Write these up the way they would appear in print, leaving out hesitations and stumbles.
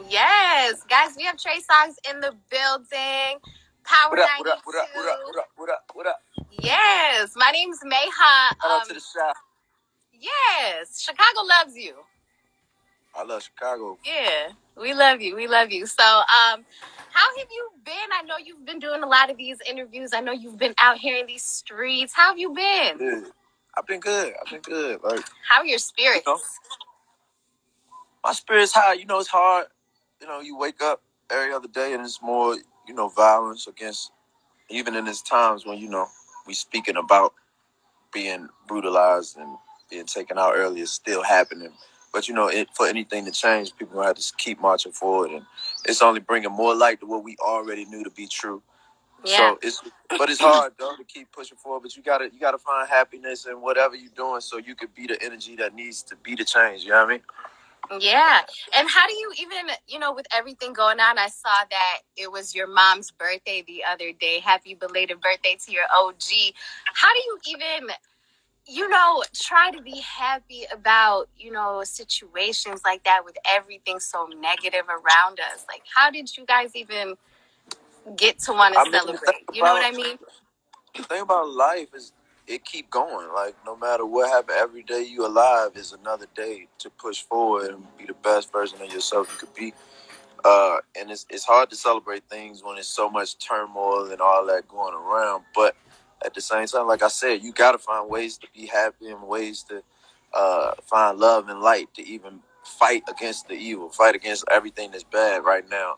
Yes, guys, we have Trey Songs in the building. Power What up, 92. what up, what up, what up, what up, what up, what up? Yes, my name's Mayha. Shout out to the shop. Yes, Chicago loves you. I love Chicago. Yeah, we love you. We love you. So, how have you been? I know you've been doing a lot of these interviews. I know you've been out here in these streets. How have you been? Good. I've been good. Like, how are your spirits? My spirit's high. It's hard. You wake up every other day and it's more, violence against, even in these times when, we speaking about being brutalized and being taken out early is still happening. But for anything to change, people gonna have to keep marching forward, and it's only bringing more light to what we already knew to be true. Yeah. So it's hard though to keep pushing forward. But you gotta find happiness in whatever you're doing, so you could be the energy that needs to be the change. You know what I mean? Yeah. And how do you even, with everything going on, I saw that it was your mom's birthday the other day. Happy belated birthday to your OG. How do you even, try to be happy about, situations like that with everything so negative around us? Like, how did you guys even get to want to celebrate? You know what I mean? The thing about life is it keep going. Like, no matter what happens, every day you alive is another day to push forward and be the best version of yourself you could be. And it's hard to celebrate things when there's so much turmoil and all that going around. But at the same time, like I said, you got to find ways to be happy and ways to find love and light to even fight against the evil, fight against everything that's bad right now.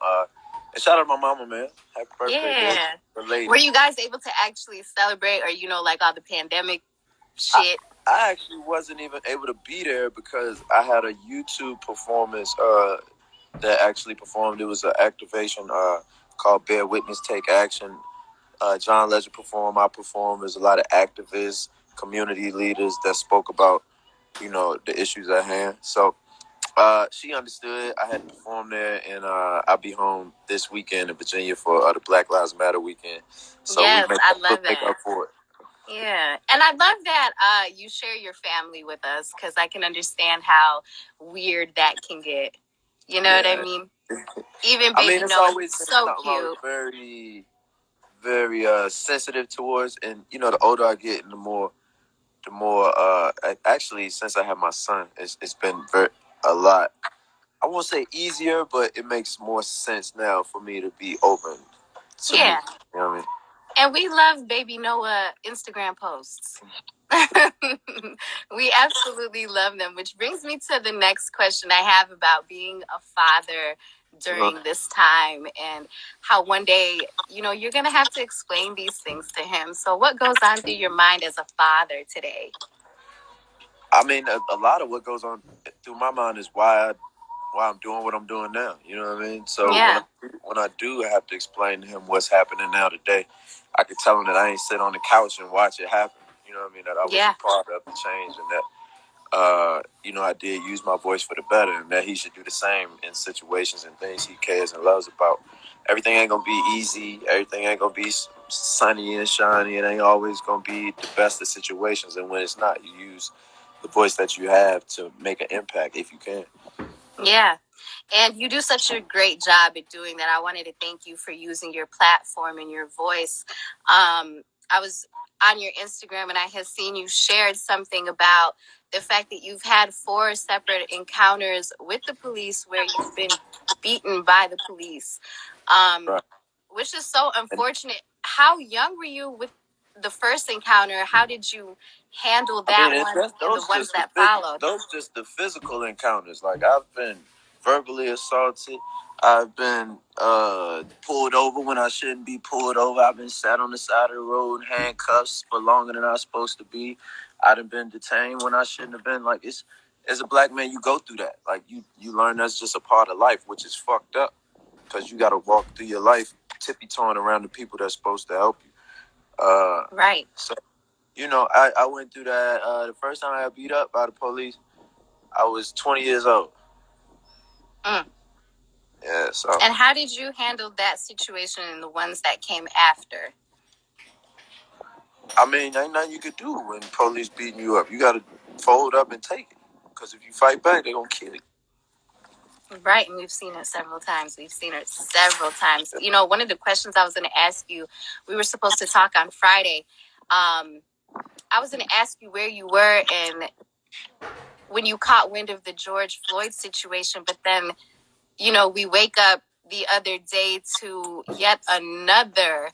And shout out to my mama, man. Happy birthday, the lady. Were you guys able to actually celebrate, or like all the pandemic shit? I actually wasn't even able to be there because I had a YouTube performance that actually performed. It was an activation called Bear Witness, Take Action. John Legend performed. I performed. There's a lot of activists, community leaders that spoke about, the issues at hand. So she understood. I had to perform there, and I'll be home this weekend in Virginia for the Black Lives Matter weekend. So yes, I love that. Make up for it. Yeah, and I love that you share your family with us, because I can understand how weird that can get. You know what I mean? Even baby it's Noah, always so cute. Very, very sensitive towards, and the older I get, the more actually, since I have my son, it's been a lot. I won't say easier, but it makes more sense now for me to be open to me. You know what I mean? And we love baby Noah Instagram posts. We absolutely love them, which brings me to the next question I have about being a father during this time, and how one day, you're going to have to explain these things to him. So what goes on through your mind as a father today? I mean, a lot of what goes on through my mind is why I'm doing what I'm doing now. You know what I mean? So when I do have to explain to him what's happening now today, I can tell him that I ain't sit on the couch and watch it happen. You know what I mean? That I was a part of the change, and that I did use my voice for the better, and that he should do the same in situations and things he cares and loves about. Everything ain't gonna be easy. Everything ain't gonna be sunny and shiny. It ain't always gonna be the best of situations. And when it's not, you use the voice that you have to make an impact if you can. Yeah. And you do such a great job at doing that. I wanted to thank you for using your platform and your voice. I was on your Instagram, and I had seen you shared something about the fact that you've had 4 separate encounters with the police where you've been beaten by the police, which is so unfortunate. How young were you with the first encounter? How did you handle that one and the ones that followed? Those just the physical encounters. Like, I've been verbally assaulted. I've been pulled over when I shouldn't be pulled over. I've been sat on the side of the road in handcuffs for longer than I was supposed to be. I've been detained when I shouldn't have been. Like, as a black man, you go through that. Like, you learn that's just a part of life, which is fucked up, because you got to walk through your life tippy-toeing around the people that's supposed to help you. Right. So, I went through that. The first time I got beat up by the police, I was 20 years old. Yeah, so. And how did you handle that situation and the ones that came after? I mean, ain't nothing you could do when police beating you up. You got to fold up and take it. Because if you fight back, they're going to kill you. Right, and we've seen it several times. You know, one of the questions I was going to ask you, we were supposed to talk on Friday. I was going to ask you where you were and when you caught wind of the George Floyd situation, but then, you know, we wake up the other day to yet another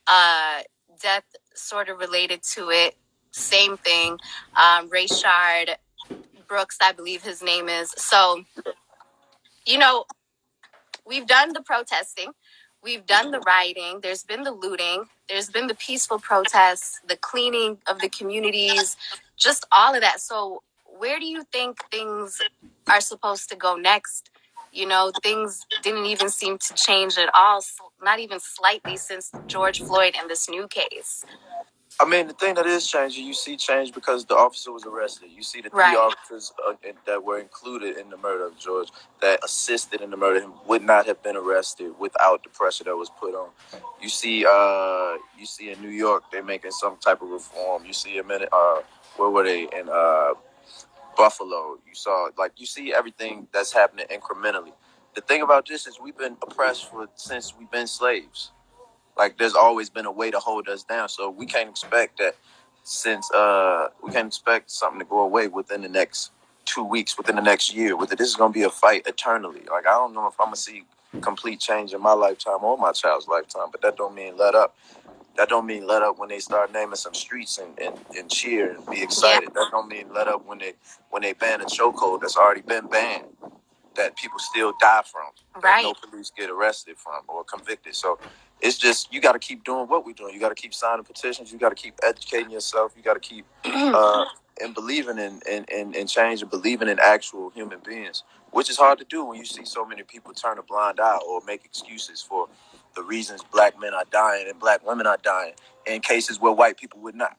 death sort of related to it. Same thing. Rayshard Brooks, I believe his name is. So, you know, we've done the protesting, we've done the rioting, there's been the looting, there's been the peaceful protests, the cleaning of the communities, just all of that. So, where do you think things are supposed to go next? You know, things didn't even seem to change at all, not even slightly, since George Floyd and this new case. I mean, the thing that is changing, you see change because the officer was arrested. You see the three officers that were included in the murder of George, that assisted in the murder, would not have been arrested without the pressure that was put on. You see in New York, they're making some type of reform. You see where were they in Buffalo? You see everything that's happening incrementally. The thing about this is we've been oppressed since we've been slaves. Like there's always been a way to hold us down, so we can't expect that. Since we can't expect something to go away within the next 2 weeks, within the next year. This is gonna be a fight eternally. Like I don't know if I'm gonna see complete change in my lifetime or my child's lifetime, but that don't mean let up. That don't mean let up when they start naming some streets and cheer and be excited. Yeah. That don't mean let up when they ban a chokehold that's already been banned, that people still die from, that no police get arrested from or convicted. So it's just, you got to keep doing what we're doing. You got to keep signing petitions. You got to keep educating yourself. You got to keep and believing in change and believing in actual human beings, which is hard to do when you see so many people turn a blind eye or make excuses for the reasons black men are dying and black women are dying in cases where white people would not.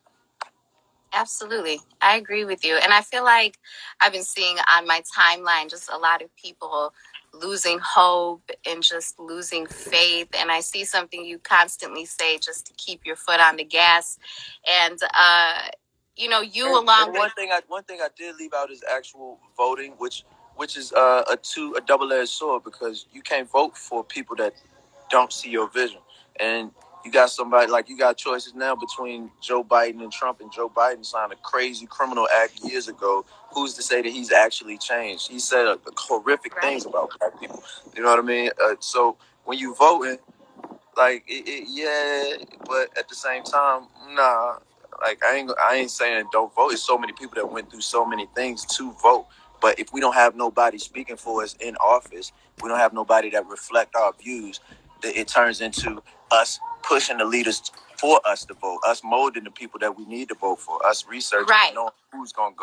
Absolutely. I agree with you. And I feel like I've been seeing on my timeline just a lot of people losing hope and just losing faith. And I see something you constantly say, just to keep your foot on the gas. And, you know, one thing I did leave out is actual voting, which is a double-edged sword, because you can't vote for people that don't see your vision. And you got somebody, like, you got choices now between Joe Biden and Trump, and Joe Biden signed a crazy criminal act years ago. Who's to say that he's actually changed? He said horrific things about black people. You know what I mean? So when you voting, like, yeah, but at the same time, nah. Like, I ain't saying don't vote. There's so many people that went through so many things to vote. But if we don't have nobody speaking for us in office, we don't have nobody that reflect our views, it turns into us pushing the leaders for us to vote, us molding the people that we need to vote for, us researching and knowing who's going to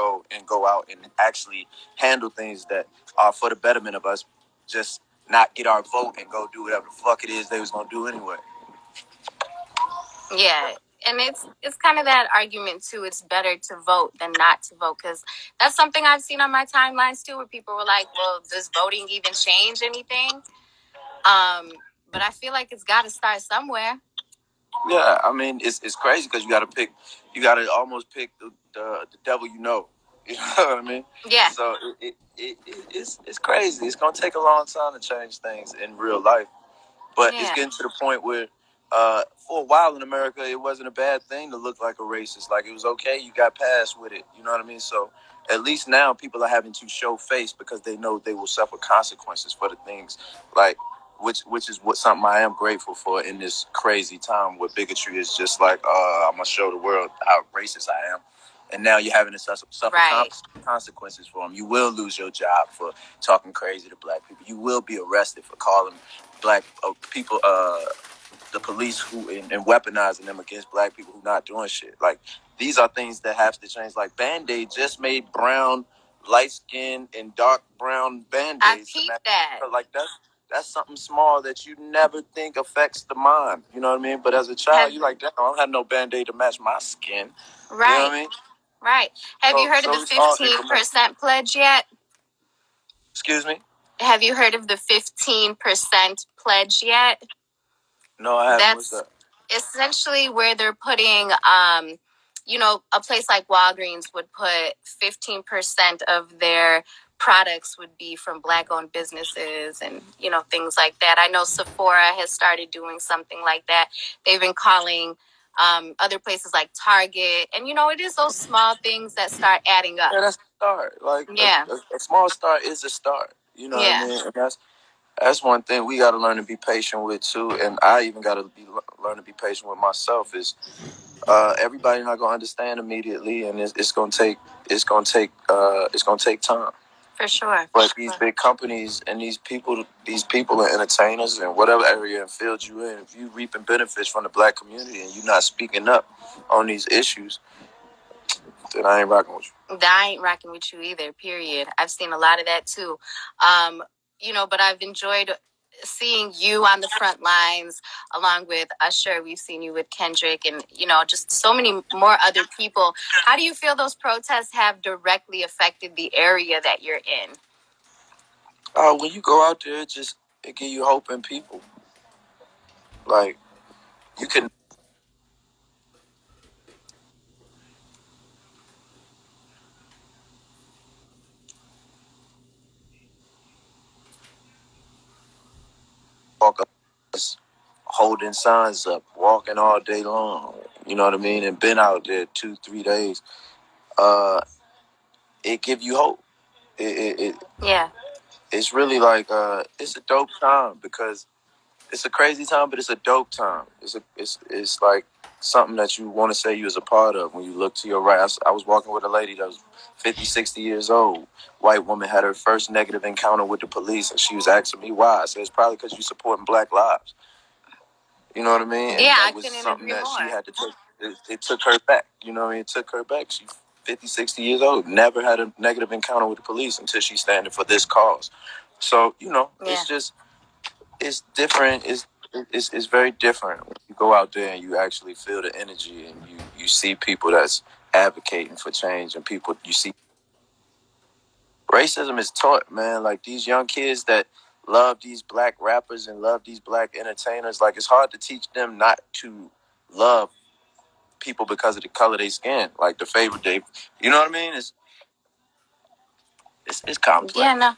go out and actually handle things that are for the betterment of us, just not get our vote and go do whatever the fuck it is they was going to do anyway. Yeah. And it's kind of that argument too. It's better to vote than not to vote, because that's something I've seen on my timelines too, where people were like, "Well, does voting even change anything?" But I feel like it's got to start somewhere. Yeah, I mean, it's crazy because you got to almost pick the devil you know. You know what I mean? Yeah. So it's crazy. It's gonna take a long time to change things in real life. But it's getting to the point where, for a while in America, it wasn't a bad thing to look like a racist. Like, it was okay. You got past with it. You know what I mean? So at least now people are having to show face because they know they will suffer consequences for the things, like, which is something I am grateful for in this crazy time where bigotry is just like, I'm gonna show the world how racist I am. And now you're having to suffer consequences for them. You will lose your job for talking crazy to black people. You will be arrested for calling black people, the police and weaponizing them against black people who not doing shit. Like, these are things that have to change. Like, Band-Aid just made brown, light skin, and dark brown Band-Aids. I peeped that. Like, that's something small that you never think affects the mind. You know what I mean? But as a child, you like, damn, I don't have no Band-Aid to match my skin. Right. You know what I mean? Right. Have you heard of the 15% pledge yet? Excuse me? Have you heard of the 15% pledge yet? No, I haven't. What's that? Essentially where they're putting, you know, a place like Walgreens would put 15% of their products would be from Black-owned businesses and, things like that. I know Sephora has started doing something like that. They've been calling other places like Target. And, it is those small things that start adding up. Yeah, that's a start. Like, a small start is a start. You know what I mean? And that's one thing we got to learn to be patient with, too. And I even got to learn to be patient with myself is everybody not going to understand immediately. And it's going to take time. For sure. But these big companies and these people are entertainers in whatever area and field you in. If you reaping benefits from the Black community and you're not speaking up on these issues, then I ain't rocking with you. I ain't rocking with you either, period. I've seen a lot of that too. But I've enjoyed seeing you on the front lines along with Usher. We've seen you with Kendrick and, just so many more other people. How do you feel those protests have directly affected the area that you're in? When you go out there, it give you hope in people. Like, you can walk up holding signs up, walking all day long. You know what I mean? And been out there 2-3 days. It give you hope. Yeah. It's really like it's a dope time because it's a crazy time, but it's a dope time. It's like something that you want to say you was a part of when you look to your right. I was walking with a lady that was 50, 60 years old. White woman had her first negative encounter with the police, and she was asking me why. I said, it's probably because you're supporting Black lives. You know what I mean? And yeah, that I was couldn't something agree that more. she had to take. It took her back. You know what I mean? It took her back. She's 50, 60 years old. Never had a negative encounter with the police until she's standing for this cause. So, it's different. It's very different when you go out there and you actually feel the energy and you see people that's advocating for change and people you see. Racism is taught, man. Like these young kids that love these Black rappers and love these Black entertainers, like it's hard to teach them not to love people because of the color of their skin, like the favorite they. You know what I mean? It's complex. Yeah, no.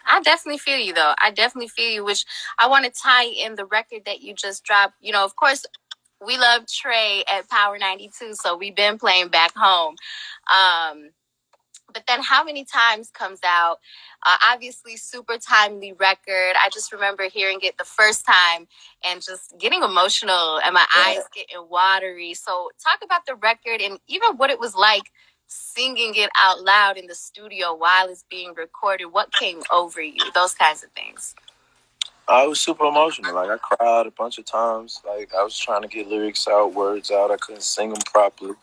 I definitely feel you, though. I definitely feel you, which I want to tie in the record that you just dropped. Of course, we love Trey at Power 92, so we've been playing Back Home. But then how many times comes out? Obviously, super timely record. I just remember hearing it the first time and just getting emotional and my eyes getting watery. So talk about the record and even what it was like singing it out loud in the studio while it's being recorded. What came over you? Those kinds of things. I was super emotional. Like I cried a bunch of times. Like I was trying to get lyrics out, words out. I couldn't sing them properly.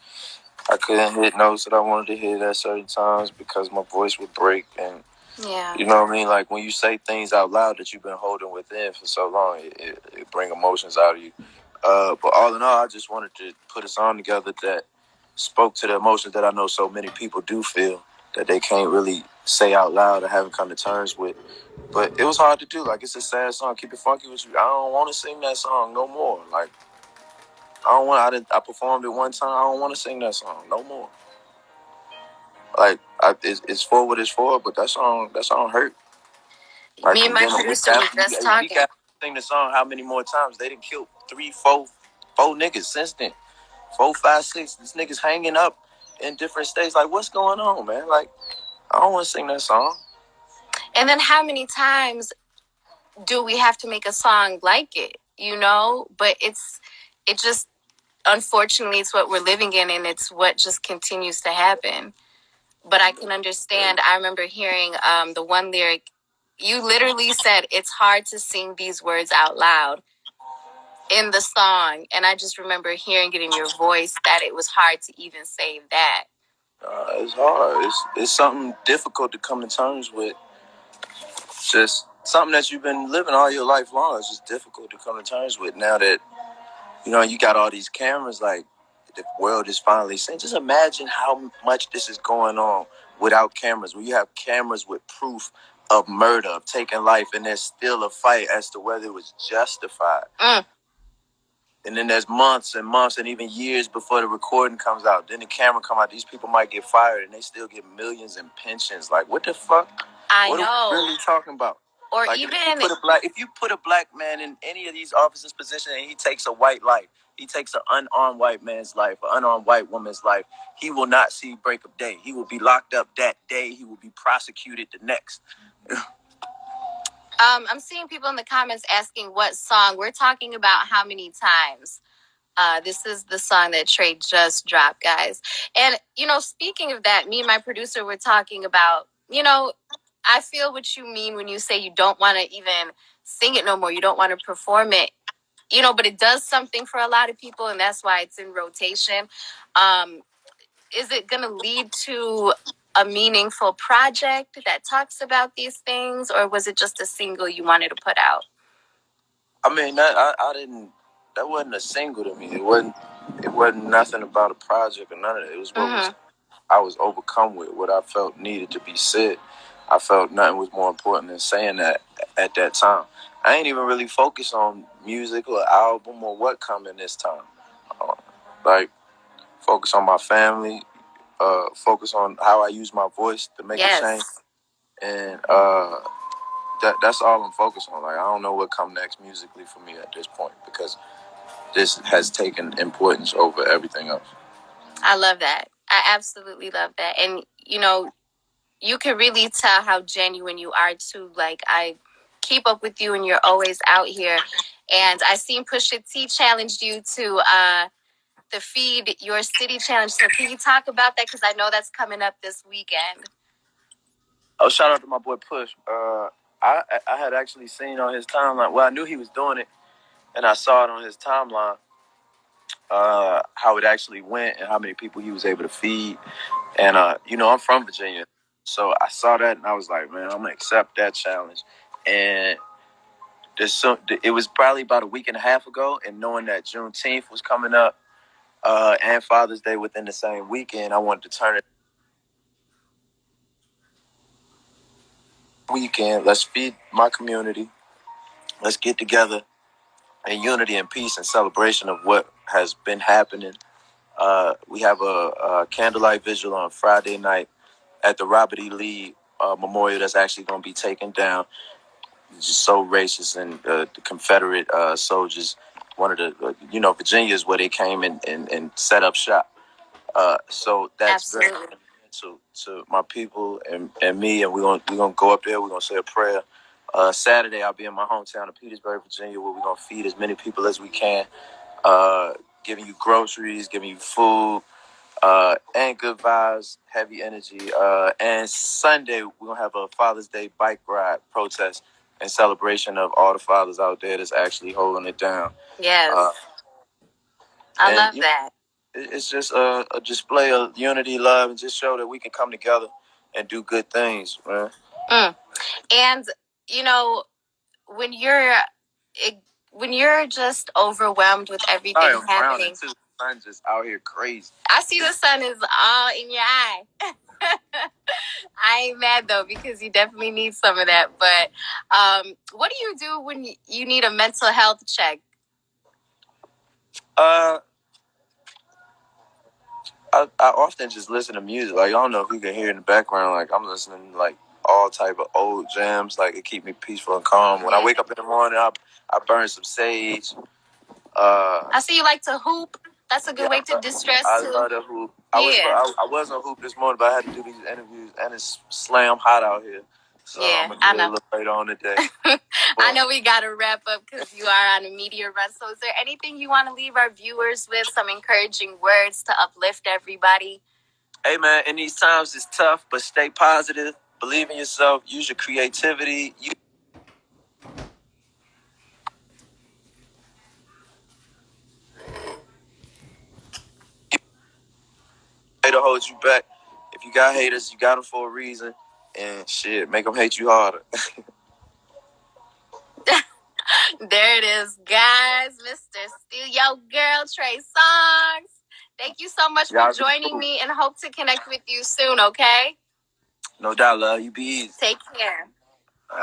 I couldn't hit notes that I wanted to hit at certain times because my voice would break. And you know what I mean? Like when you say things out loud that you've been holding within for so long, it bring emotions out of you. But all in all, I just wanted to put a song together that spoke to the emotions that I know so many people do feel that they can't really say out loud or haven't come to terms with. But it was hard to do. Like it's a sad song. Keep it funky with you. I don't want to sing that song no more. Like I don't want. I performed it one time. I don't want to sing that song no more. Like it's for what it's for. But that song hurt. Like, me and my producer were just talking. We got to sing the song how many more times? They done killed 3, 4 niggas since then. 4, 5, 6. These niggas hanging up in different states. Like what's going on, man? Like I don't want to sing that song. And then how many times do we have to make a song like it? But it just, unfortunately, it's what we're living in and it's what just continues to happen. But I can understand. I remember hearing the one lyric, you literally said it's hard to sing these words out loud in the song. And I just remember hearing it in your voice that it was hard to even say that. It's hard. It's something difficult to come to terms with. Just something that you've been living all your life long. It's just difficult to come to terms with now that you got all these cameras. Like the world is finally saying. Just imagine how much this is going on without cameras. When you have cameras with proof of murder, of taking life, and there's still a fight as to whether it was justified. And then there's months and months and even years before the recording comes out. Then the camera come out. These people might get fired and they still get millions in pensions. Like, what the fuck? What know. Are we really talking about? Or like, even if you put a black man in any of these officers' positions and he takes a white life, he takes an unarmed white man's life, an unarmed white woman's life, he will not see break of day. He will be locked up that day. He will be prosecuted the next. I'm seeing people in the comments asking what song. We're talking about How Many Times. This is the song that Trey just dropped, guys. And, speaking of that, me and my producer were talking about, I feel what you mean when you say you don't want to even sing it no more. You don't want to perform it, but it does something for a lot of people, and that's why it's in rotation. Is it going to lead to a meaningful project that talks about these things, or was it just a single you wanted to put out? I mean, I didn't. That wasn't a single to me. It wasn't nothing about a project or none of it. It was what I was overcome with, what I felt needed to be said. I felt nothing was more important than saying that at that time. I ain't even really focused on music or album or what coming this time. Like, focus on my family, focus on how I use my voice to make a change. And that's all I'm focused on. Like, I don't know what come next musically for me at this point because this has taken importance over everything else. I love that. I absolutely love that. And, you can really tell how genuine you are, too. Like, I keep up with you and you're always out here. And I seen Pusha T challenged you to the Feed Your City challenge. So can you talk about that? Because I know that's coming up this weekend. Oh, shout out to my boy Push. I had actually seen on his timeline. Well, I knew he was doing it, and I saw it on his timeline. How it actually went and how many people he was able to feed. And I'm from Virginia, so I saw that and I was like, man, I'm gonna accept that challenge. And it was probably about a week and a half ago, and knowing that Juneteenth was coming up and Father's Day within the same weekend, I wanted to turn it weekend. Let's feed my community. Let's get together in unity and peace and celebration of what has been happening. We have a candlelight vigil on Friday night at the Robert E. Lee Memorial that's actually going to be taken down. It's just so racist, and the Confederate soldiers, one of the, Virginia is where they came and set up shop. So that's absolutely very to my people and me, and we're gonna go up there. We're gonna say a prayer. Saturday, I'll be in my hometown of Petersburg, Virginia, where we're gonna feed as many people as we can, giving you groceries, giving you food, and good vibes, heavy energy. And Sunday, we're going to have a Father's Day bike ride protest in celebration of all the fathers out there that's actually holding it down. Yes. I love that. It's just a display of unity, love, and just show that we can come together and do good things, man. And, when you're just overwhelmed with everything happening. Too. The sun's just out here crazy. I see the sun is all in your eye. I ain't mad though, because you definitely need some of that. But what do you do when you need a mental health check? I often just listen to music. Like, I don't know if you can hear in the background. Like, I'm listening to, like, all type of old jams. Like, it keep me peaceful and calm. When I wake up in the morning, I burn some sage. I see you like to hoop. That's a good way to distress too. I love to hoop. I was on hoop this morning, but I had to do these interviews, and it's slam hot out here. So I'm gonna do it a little later on today. I know we gotta wrap up because you are on a media run. So is there anything you want to leave our viewers with? Some encouraging words to uplift everybody? Hey man, in these times it's tough, but stay positive. Believe in yourself. Use your creativity. To hold you back. If you got haters, you got them for a reason. And shit, make them hate you harder. There it is, guys. Mr. Steal Your Girl, Trey Songs. Thank you so much for joining me, and hope to connect with you soon, okay? No doubt, love. You be easy. Take care.